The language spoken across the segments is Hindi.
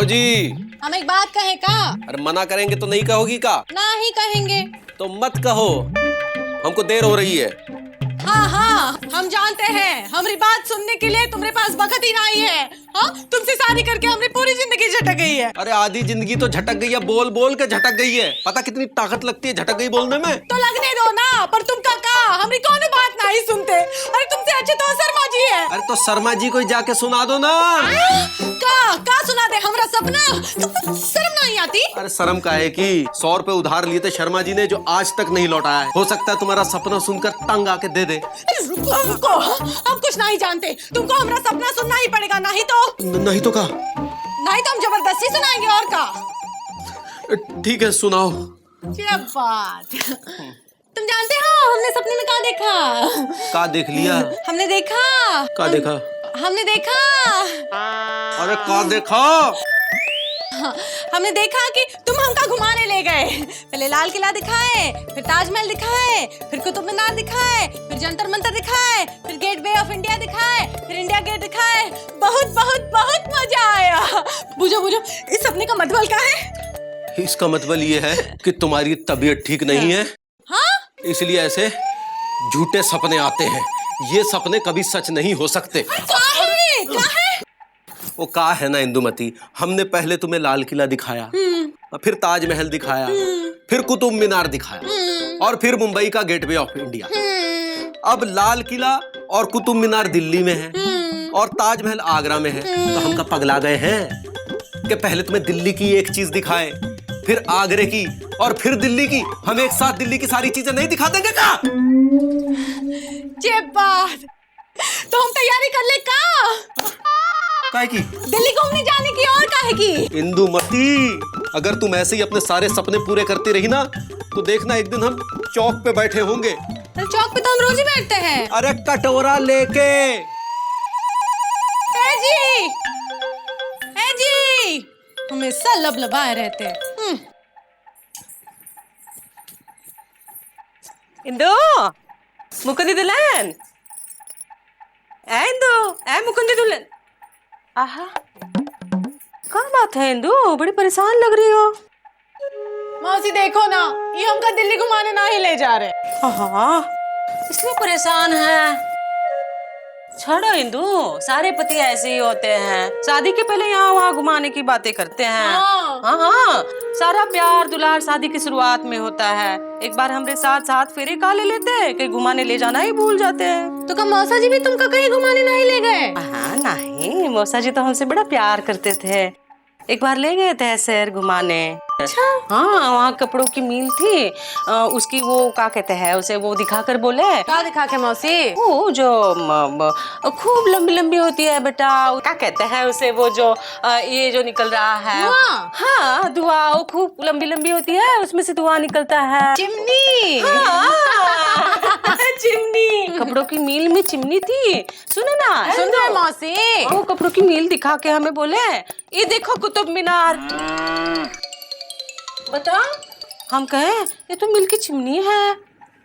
जी। हम एक बात कहें का? अरे मना करेंगे तो नहीं कहोगी का? ना ही कहेंगे। तो मत कहो, हमको देर हो रही है। हाँ हाँ, हम जानते हैं हमारी बात सुनने के लिए तुम्हारे पास वक्त ही नहीं है। हाँ, तुमसे शादी करके हमारी पूरी जिंदगी झटक गई है। अरे आधी जिंदगी तो झटक गई है, बोल बोल के झटक गई है। पता कितनी ताकत लगती है झटक गई बोलने में। तो लगने दो ना, पर तुम का हमारी कौन बात नहीं सुनते। अरे तुमसे अच्छे तो शर्मा जी है। अरे तो शर्मा जी को जाके सुना दो ना। का सुना दे हमारा सपना? तुमको शर्म नहीं आती? अरे शर्म का है कि 100 रुपए उधार लिए थे शर्मा जी ने, जो आज तक नहीं लौटाया है। हो सकता है तुम्हारा सपना सुनकर तंग आके दे दे। रुको, हम कुछ नहीं जानते। तुमको हमारा सपना सुनना ही पड़ेगा, नहीं तो नहीं तो का? नहीं तो हम जबरदस्ती सुनाएंगे। और का? ठीक है सुनाओ। क्या बात। तुम जानते हो हमने सपने में क्या देखा? का देख लिया? हमने देखा। का देखा? हमने देखा। अरे का देखा? हमने देखा कि तुम हमका घुमाने ले गए। पहले लाल किला दिखाए, फिर ताजमहल दिखाए, फिर कुतुब मीनार दिखाए, फिर जंतर मंतर दिखाए, फिर गेट वे ऑफ इंडिया दिखाए, फिर इंडिया गेट दिखाए। बहुत बहुत बहुत मजा आया। बुझो इस सपने का मतलब क्या है? इसका मतलब ये है कि तुम्हारी तबीयत ठीक नहीं है। हाँ? इसलिए ऐसे झूठे सपने आते हैं। ये सपने कभी सच नहीं हो सकते। वो का है ना इंदुमती, हमने पहले तुम्हें लाल किला दिखाया, फिर ताजमहल दिखाया, फिर कुतुब मीनार दिखाया, और फिर मुंबई का गेटवे ऑफ इंडिया। अब लाल किला और कुतुब मीनार दिल्ली में है और ताजमहल आगरा में है। तो हम का पगला गए हैं कि पहले तुम्हें दिल्ली की एक चीज दिखाए, फिर आगरे की और फिर दिल्ली की। हम एक साथ दिल्ली की सारी चीजें नहीं दिखा देंगे का? ये बात तो हम तैयारी कर ले का? काहे की? दिल्ली घूमने जाने की। और काहे की? इंदुमती, अगर तुम ऐसे ही अपने सारे सपने पूरे करती रही ना, तो देखना एक दिन हम चौक पे बैठे होंगे। तो चौक पे तो हम रोज ही बैठते हैं। अरे कटोरा लेके। ए जी, हमेशा लबलबाए रहते हैं। इंदु, मुकुंदी दुल्हन। इंदु, मुकुंदी दुल्हन। आहा, क्या बात है इंदु, बड़ी परेशान लग रही हो। मौसी देखो ना, ये हमका दिल्ली घुमाने ना ही ले जा रहे। हाँ, इसलिए परेशान है। छोड़ो इंदु, सारे पति ऐसे ही होते हैं। शादी के पहले यहाँ वहाँ घुमाने की बातें करते हैं। हाँ, सारा प्यार दुलार शादी की शुरुआत में होता है। एक बार हमारे साथ फेरे का ले लेते हैं, कहीं घुमाने ले जाना ही भूल जाते हैं। तो क्या मौसा जी भी तुमका कहीं घुमाने नहीं ले गए? हाँ नहीं, मौसा जी तो हमसे बड़ा प्यार करते थे। एक बार ले गए थे शहर घुमाने। अच्छा? हाँ, वहाँ कपड़ों की मिल थी, उसकी वो क्या कहते हैं उसे, वो दिखाकर बोले। क्या दिखा के मौसी? वो जो खूब लंबी लंबी होती है बेटा, क्या कहते हैं उसे, वो जो ये जो निकल रहा है। हाँ, धुआं, वो खूब लंबी लंबी होती है, उसमें से धुआं निकलता है। चिमनी। हाँ, चिमनी। कपड़ों की मिल में चिमनी थी। सुनो ना, सुन रहे मौसी? वो कपड़ों की मिल दिखा के हमें बोले, ये देखो कुतुब मीनार। बता, हम कहे ये तो मिल की चिमनी है।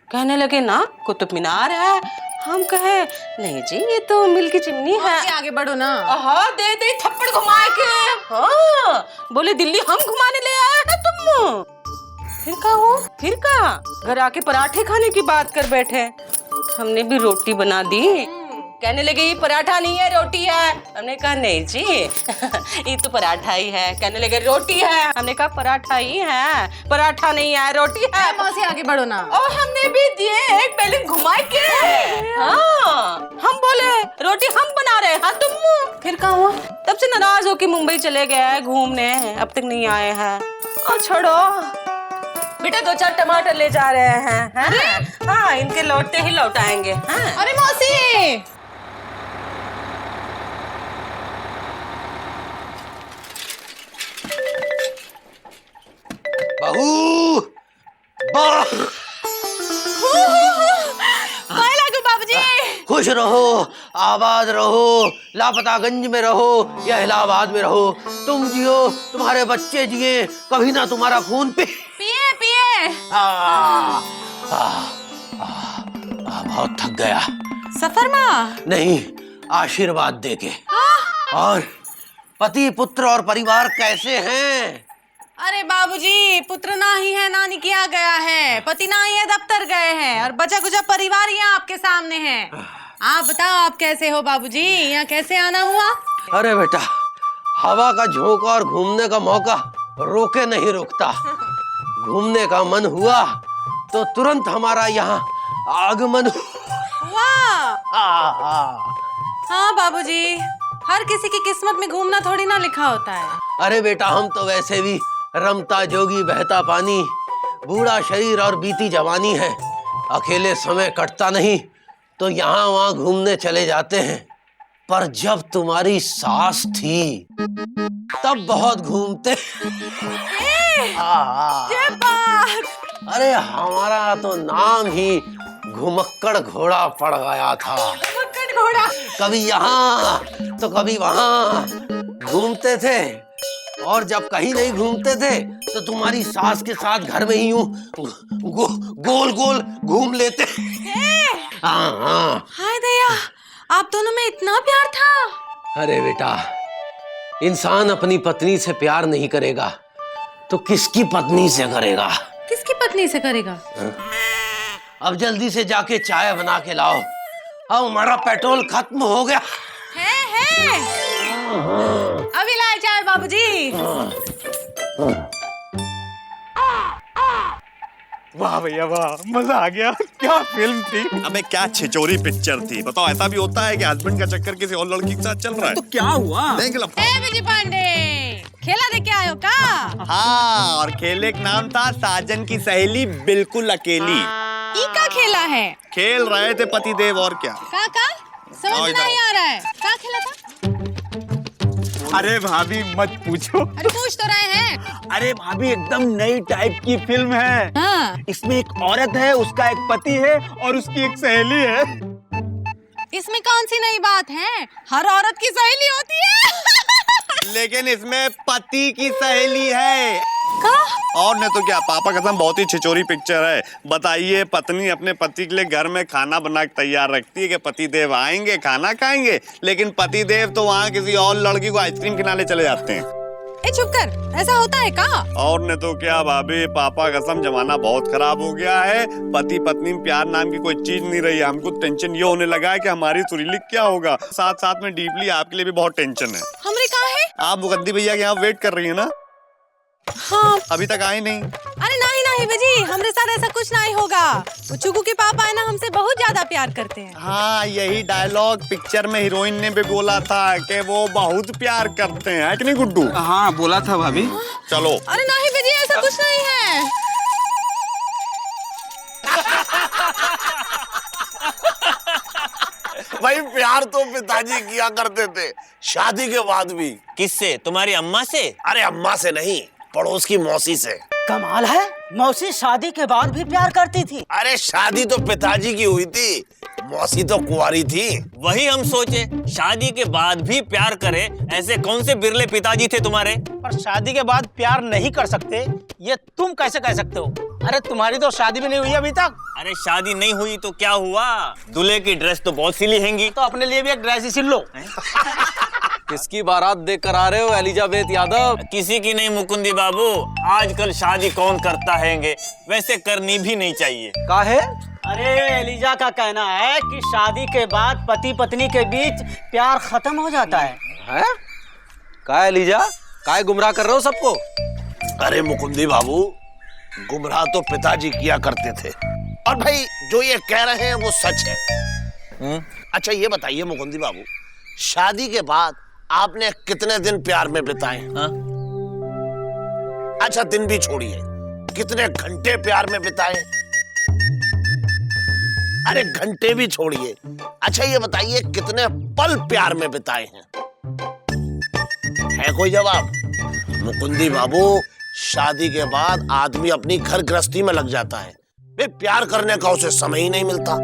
कहने लगे ना कुतुब मीनार है। हम कहे नहीं जी, ये तो मिल की चिमनी है। आगे बढ़ो ना। हाँ, दे थप्पड़ घुमा के। हाँ, बोले दिल्ली हम घुमाने ले आए हैं तुम। फिर का घर आके पराठे खाने की बात कर बैठे। हमने भी रोटी बना दी। कहने लगे ये पराठा नहीं है, रोटी है। हमने कहा नहीं जी, ये तो पराठा ही है। कहने लगे रोटी है। हमने कहा पराठा ही है, पराठा नहीं है, रोटी है। मौसी आगे बढ़ो ना। और हमने भी दिए एक बैलून घुमा के। हाँ, हम बोले रोटी हम बना रहे हैं, तुम। फिर क्या हुआ? तब से नाराज होके मुंबई चले गए घूमने, अब तक नहीं आए हैं। और छोड़ो बेटा, 2-4 टमाटर ले जा रहे हैं। हाँ, इनके लौटते ही लौटाएंगे। हाँ। अरे मौसी, बहू, बाबूजी। खुश रहो, आबाद रहो, लापतागंज में रहो या इलाहाबाद में रहो, तुम जियो, तुम्हारे बच्चे जिए, कभी ना तुम्हारा खून पिए। बहुत थक गया। सफर में? नहीं, आशीर्वाद देके। और पति पुत्र और परिवार कैसे हैं? अरे बाबूजी, पुत्र ना ही है ना किया गया है, पति ना ही है दफ्तर गए हैं, और बचा कुचा परिवार यहाँ आपके सामने है। आप बताओ, आप कैसे हो बाबूजी? यहाँ कैसे आना हुआ? अरे बेटा, हवा का झोंका और घूमने का मौका रोके नहीं रुकता। घूमने का मन हुआ तो तुरंत हमारा यहाँ आगमन वाह! हाँ बाबूजी, हर किसी की किस्मत में घूमना थोड़ी ना लिखा होता है। अरे बेटा, हम तो वैसे भी रमता जोगी बहता पानी, बूढ़ा शरीर और बीती जवानी है। अकेले समय कटता नहीं तो यहाँ वहाँ घूमने चले जाते हैं। पर जब तुम्हारी सास थी तब बहुत घूमते। ये बात! अरे हमारा तो नाम ही घुमक्कड़ घोड़ा पड़ गया था। घुमक्कड़ घोड़ा? कभी यहाँ तो कभी वहाँ घूमते थे, और जब कहीं नहीं घूमते थे तो तुम्हारी सास के साथ घर में ही यूं गोल गोल घूम लेते। हाँ। हाय दया, आप दोनों में इतना प्यार था? अरे बेटा, इंसान अपनी पत्नी से प्यार नहीं करेगा तो किसकी पत्नी से करेगा? किसकी पत्नी से करेगा? अब जल्दी से जाके चाय बना के लाओ, अब हमारा पेट्रोल खत्म हो गया है। अभी लाए चाय बाबूजी। वाह भैया वाह, मजा आ गया। क्या फिल्म थी। अबे क्या छिचोरी पिक्चर थी। बताओ, ऐसा भी होता है कि हस्बैंड का चक्कर किसी और लड़की के साथ चल रहा है? तो क्या हुआ? देख लो। विजय पांडे, खेला देख के आयो का? हाँ, और खेले का नाम था साजन की सहेली बिल्कुल अकेली। ई का खेला है? खेल रहे थे पतिदेव, और क्या। का समझ नहीं आ रहा है, का खेला था? अरे भाभी मत पूछो। अरे पूछ तो रहे हैं। अरे भाभी, एकदम नई टाइप की फिल्म है। हाँ। इसमें एक औरत है, उसका एक पति है और उसकी एक सहेली है। इसमें कौन सी नई बात है? हर औरत की सहेली होती है। लेकिन इसमें पति की सहेली है। का? और नहीं तो क्या, पापा कसम बहुत ही छिचोरी पिक्चर है। बताइए, पत्नी अपने पति के लिए घर में खाना बना के तैयार रखती है कि पति देव आएंगे खाना खाएंगे, लेकिन पति देव तो वहाँ किसी और लड़की को आइसक्रीम खिलाने चले जाते हैं। ए चुप कर, ऐसा होता है का? और नहीं तो क्या भाभी, पापा कसम जमाना बहुत खराब हो गया है। पति पत्नी में प्यार नाम की कोई चीज नहीं रही है। हमको टेंशन ये होने लगा है कि हमारी सुरीली क्या होगा। साथ साथ में डीपली आपके लिए भी बहुत टेंशन है। हमरे कहाँ है? आप मुकद्दी भैया के यहाँ वेट कर रही है ना? हाँ। अभी तक आए नहीं? अरे नहीं बेजी, हमरे साथ ऐसा कुछ नहीं होगा। वो चुगू के पापा है ना, हमसे बहुत ज्यादा प्यार करते हैं। हाँ, यही डायलॉग पिक्चर में हीरोइन ने भी बोला था कि वो बहुत प्यार करते हैं, है कि नहीं गुड्डू? हाँ बोला था भाभी। चलो। अरे नहीं बेजी, ऐसा कुछ नहीं है। भाई प्यार तो पिताजी किया करते थे, शादी के बाद भी। किससे? तुम्हारी अम्मा से? अरे अम्मा से नहीं, पड़ोस की मौसी से। कमाल है, मौसी शादी के बाद भी प्यार करती थी। अरे शादी तो पिताजी की हुई थी, मौसी तो कुंवारी थी। वही हम सोचे, शादी के बाद भी प्यार करे, ऐसे कौन से बिरले पिताजी थे तुम्हारे? पर शादी के बाद प्यार नहीं कर सकते, ये तुम कैसे कह सकते हो? अरे तुम्हारी तो शादी भी नहीं हुई अभी तक। अरे शादी नहीं हुई तो क्या हुआ, दूल्हे की ड्रेस तो बहुत सिली हैंगी। तो अपने लिए भी एक ड्रेस ही सिल लो। किसकी बारात देख कर आ रहे हो एलिजाबेथ यादव? किसी की नहीं मुकुंदी बाबू, आजकल शादी कौन करता हैंगे, वैसे करनी भी नहीं चाहिए। काहे? अरे एलिजा का कहना है कि शादी के बाद पति पत्नी के बीच प्यार खत्म हो जाता है। हैं? का एलिजा, काहे गुमराह कर रहे हो सबको? अरे मुकुंदी बाबू, गुमराह तो पिताजी किया करते थे, और भाई जो ये कह रहे हैं वो सच है। अच्छा ये बताइए मुकुंदी बाबू, शादी के बाद आपने कितने दिन प्यार में बिताए? हाँ? अच्छा दिन भी छोड़िए, कितने घंटे प्यार में बिताए? अरे घंटे भी छोड़िए, अच्छा ये बताइए कितने पल प्यार में बिताए हैं? है कोई जवाब? मुकुंदी बाबू, शादी के बाद आदमी अपनी घर गृहस्थी में लग जाता है, वे प्यार करने का उसे समय ही नहीं मिलता।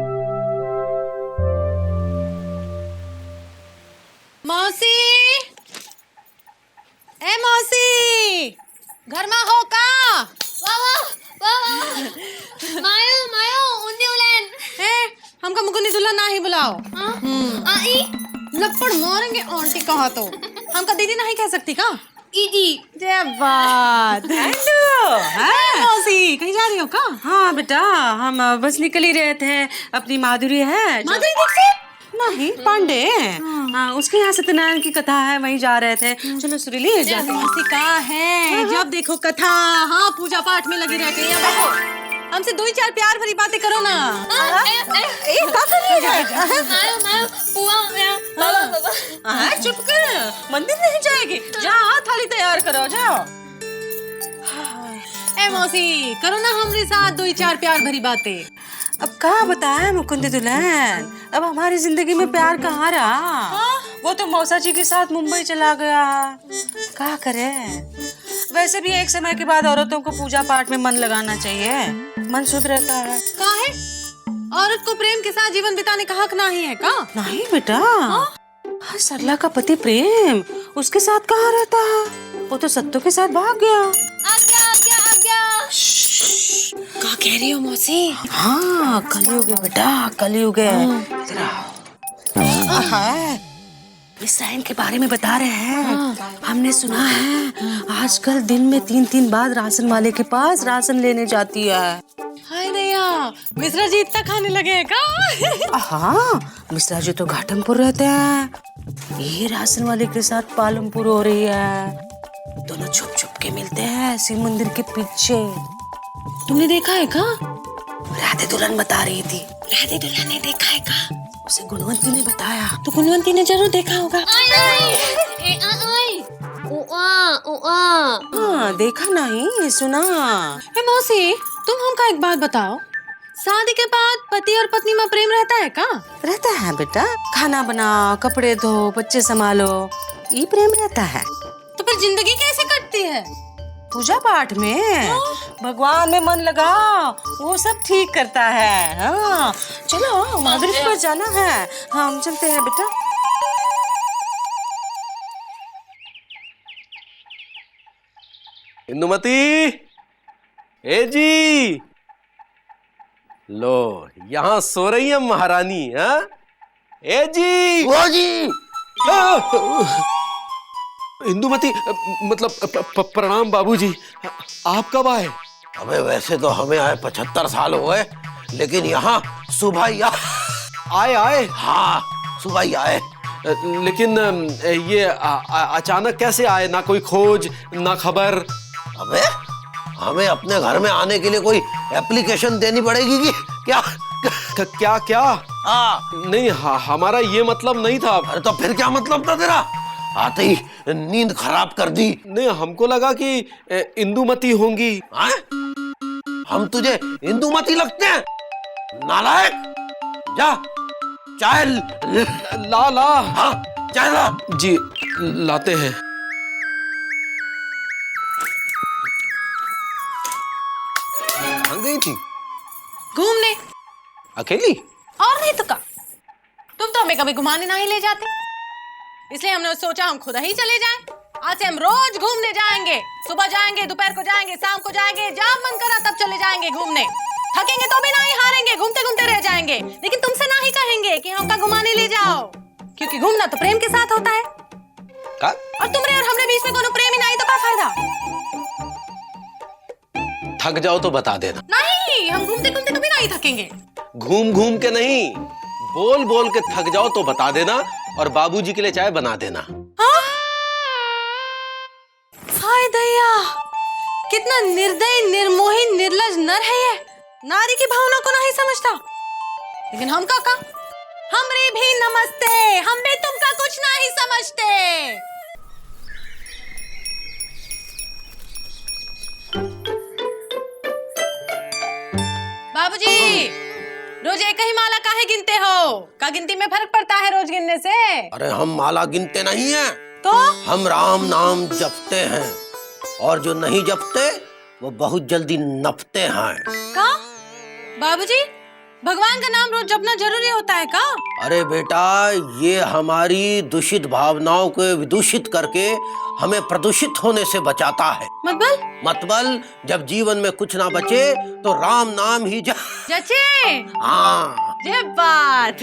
मौसी, ए मौसी, घर में हो का? मायो उन्नी उलेन हमका मुकुंदी दुल्हन ना ही बुलाओ। लपड़ मारेंगे आंटी कहा तो। हमका दीदी नहीं कह सकती का? दीदी। जय बात। हेलो। हाँ मौसी कहीं जा रही हो का? हाँ बेटा, हम बस निकल ही रहे थे। अपनी माधुरी है माधुरी दीक्षित? नहीं, पांडे। हाँ, उसके यहाँ सत्यनारायण की कथा है, वहीं जा रहे थे। चलो सुरीली जाते हैं। मौसी का है जब देखो कथा, हाँ पूजा पाठ में लगी रहती है। बैठो हमसे 2-4 प्यार भरी बातें करो ना। ये का कर रही है? मायो मायो पुआ बाबा। हाँ, चुप कर, मंदिर नहीं जाएगी। जाओ थाली तैयार करो, जाओ। ए मौसी करो ना हमारे साथ 2-4 प्यार भरी बातें। अब कहाँ बताया मुकुंद दुल्हन, अब हमारी जिंदगी में प्यार कहाँ रहा? वो तो मौसा जी के साथ मुंबई चला गया। क्या करे? वैसे भी एक समय के बाद औरतों को पूजा पाठ में मन लगाना चाहिए, मन शुद्ध रहता है। का है? औरत को प्रेम के साथ जीवन बिताने का हक नहीं है का? नहीं बेटा, हाँ सरला का पति प्रेम उसके साथ कहाँ रहता है? वो तो सत्तू के साथ भाग गया। आज्ञा आज्ञा आज्ञा। का कह रही हो मौसी? हाँ कलयुग है बेटा, कलयुग है। इधर आओ। हाँ, इस साइन के बारे में बता रहे हैं। हमने सुना है आजकल दिन में 3-3 बार राशन वाले के पास राशन लेने जाती है। हाय दैया, मिश्रा जी इतना खाने लगे हैं का? हाँ, मिश्रा जी तो घाटमपुर रहते हैं, ये राशन वाले के साथ पालमपुर हो रही है। दोनों छुप छुप के मिलते हैं शिव मंदिर के पीछे। तुमने देखा है का? राधे दुल्हन बता रही थी। राधे दुल्हन ने देखा है का? उसे गुणवंती ने बताया। तो गुणवंती ने जरूर देखा होगा। आई आई ए आई ओ आ। हाँ देखा नहीं, सुना। ए मौसी तुम हमका एक बात बताओ, शादी के बाद पति और पत्नी में प्रेम रहता है का? रहता है बेटा, खाना बनाओ, कपड़े धो, बच्चे संभालो, ये प्रेम रहता है। तो फिर जिंदगी कैसे कटती है? पूजा पाठ में, भगवान में मन लगाओ, वो सब ठीक करता है। हाँ चलो, माधुरी के पास जाना है। हाँ हम चलते हैं बेटा। इंदुमती, ए जी, लो यहाँ सो रही है महारानी। हाँ ए जी, वो जी। इंदुमती, मतलब प्रणाम बाबूजी। आप कब आए? अबे वैसे तो हमें आए 75 साल हो गए, लेकिन यहाँ सुबह ही आए। हाँ सुबह ही आए। लेकिन ये अचानक कैसे आए? ना कोई खोज ना खबर। अबे हमें अपने घर में आने के लिए कोई एप्लीकेशन देनी पड़ेगी कि क्या? क्या? हाँ नहीं, हमारा ये मतलब नहीं था। अरे तो फिर क्या मतलब था तेरा? आते ही नींद खराब कर दी। नहीं, हमको लगा कि इंदुमती होंगी। हम तुझे इंदुमती लगते हैं? नालायक, जा चाय ला। हाँ चाय ला। जी लाते हैं। कहाँ गई थी? घूमने। अकेली? और नहीं तो का, तुम तो हमें कभी घुमाने नहीं ले जाते, इसलिए हमने सोचा हम खुद ही चले जाएं। आज से हम रोज घूमने जाएंगे, सुबह जाएंगे, दोपहर को जाएंगे, शाम को जाएंगे, जब मन करा तब चले जाएंगे घूमने। थकेंगे तो भी नहीं हारेंगे, घूमते घूमते रह जाएंगे, लेकिन तुमसे नहीं कहेंगे कि हमका घुमाने ले जाओ, क्योंकि घूमना तो प्रेम के साथ होता है। का? और तुम्हारे और हमरे बीच में कोनो प्रेम ही नहीं तो क्या फायदा? थक जाओ तो बता देना। नहीं, हम घूमते घूमते कभी नहीं थकेंगे। घूम घूम के नहीं, बोल बोल के थक जाओ तो बता देना, और बाबूजी के लिए चाय बना देना। हाय दया, कितना निर्दयी, निर्मोही, निर्लज नर है ये। नारी की भावना को नहीं समझता। लेकिन हम का हमरे भी नमस्ते, हम भी तुमका कुछ नहीं समझते। बाबूजी, रोज एक ही माला काहे गिनते हो? का गिनती में फर्क पड़ता है रोज गिनने से? अरे हम माला गिनते नहीं हैं, तो हम राम नाम जपते हैं, और जो नहीं जपते वो बहुत जल्दी नपते हैं। का? बाबूजी, भगवान का नाम रोज जपना जरूरी होता है का? अरे बेटा, ये हमारी दूषित भावनाओं को विदूषित करके हमें प्रदूषित होने से बचाता है। मतबल जब जीवन में कुछ ना बचे तो राम नाम ही जचे। हाँ ये बात।